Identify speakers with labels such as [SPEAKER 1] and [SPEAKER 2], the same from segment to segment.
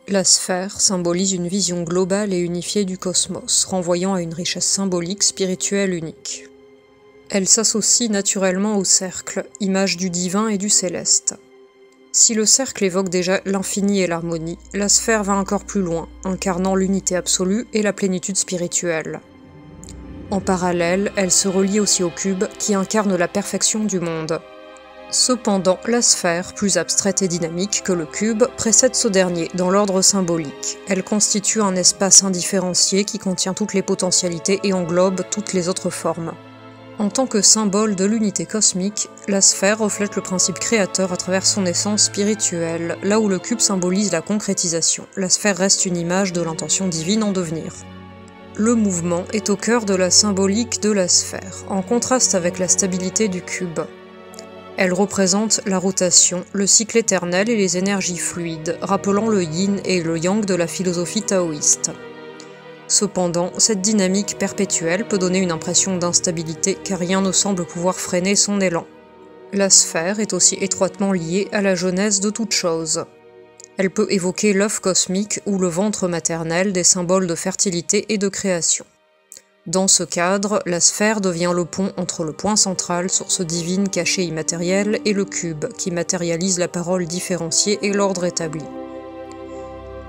[SPEAKER 1] La sphère symbolise une vision globale et unifiée du cosmos, renvoyant à une richesse symbolique spirituelle unique. Elle s'associe naturellement au cercle, image du divin et du céleste. Si le cercle évoque déjà l'infini et l'harmonie, la sphère va encore plus loin, incarnant l'unité absolue et la plénitude spirituelle. En parallèle, elle se relie aussi au cube, qui incarne la perfection du monde. Cependant, la sphère, plus abstraite et dynamique que le cube, précède ce dernier dans l'ordre symbolique. Elle constitue un espace indifférencié qui contient toutes les potentialités et englobe toutes les autres formes. En tant que symbole de l'unité cosmique, la sphère reflète le principe créateur à travers son essence spirituelle. Là où le cube symbolise la concrétisation, la sphère reste une image de l'intention divine en devenir. Le mouvement est au cœur de la symbolique de la sphère, en contraste avec la stabilité du cube. Elle représente la rotation, le cycle éternel et les énergies fluides, rappelant le yin et le yang de la philosophie taoïste. Cependant, cette dynamique perpétuelle peut donner une impression d'instabilité car rien ne semble pouvoir freiner son élan. La sphère est aussi étroitement liée à la genèse de toute chose. Elle peut évoquer l'œuf cosmique ou le ventre maternel, des symboles de fertilité et de création. Dans ce cadre, la sphère devient le pont entre le point central, source divine cachée immatérielle, et le cube, qui matérialise la parole différenciée et l'ordre établi.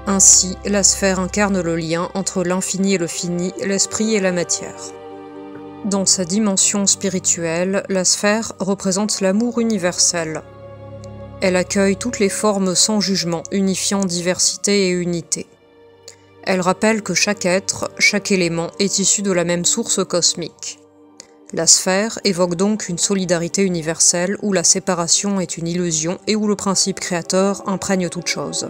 [SPEAKER 1] Ainsi, la sphère incarne le lien entre l'infini et le fini, l'esprit et la matière. Dans sa dimension spirituelle, la sphère représente l'amour universel. Elle accueille toutes les formes sans jugement, unifiant diversité et unité. Elle rappelle que chaque être, chaque élément est issu de la même source cosmique. La sphère évoque donc une solidarité universelle où la séparation est une illusion et où le principe créateur imprègne toute chose.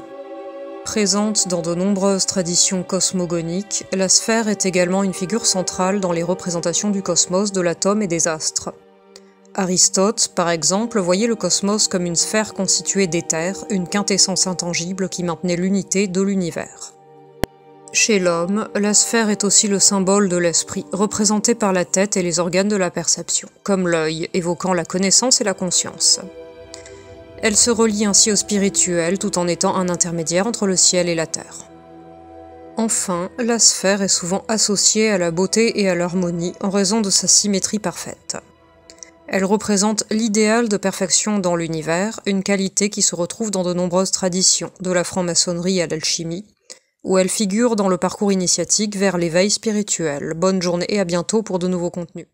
[SPEAKER 1] Présente dans de nombreuses traditions cosmogoniques, la sphère est également une figure centrale dans les représentations du cosmos, de l'atome et des astres. Aristote, par exemple, voyait le cosmos comme une sphère constituée d'éther, une quintessence intangible qui maintenait l'unité de l'univers. Chez l'homme, la sphère est aussi le symbole de l'esprit, représenté par la tête et les organes de la perception, comme l'œil, évoquant la connaissance et la conscience. Elle se relie ainsi au spirituel tout en étant un intermédiaire entre le ciel et la terre. Enfin, la sphère est souvent associée à la beauté et à l'harmonie en raison de sa symétrie parfaite. Elle représente l'idéal de perfection dans l'univers, une qualité qui se retrouve dans de nombreuses traditions, de la franc-maçonnerie à l'alchimie, où elle figure dans le parcours initiatique vers l'éveil spirituel. Bonne journée et à bientôt pour de nouveaux contenus.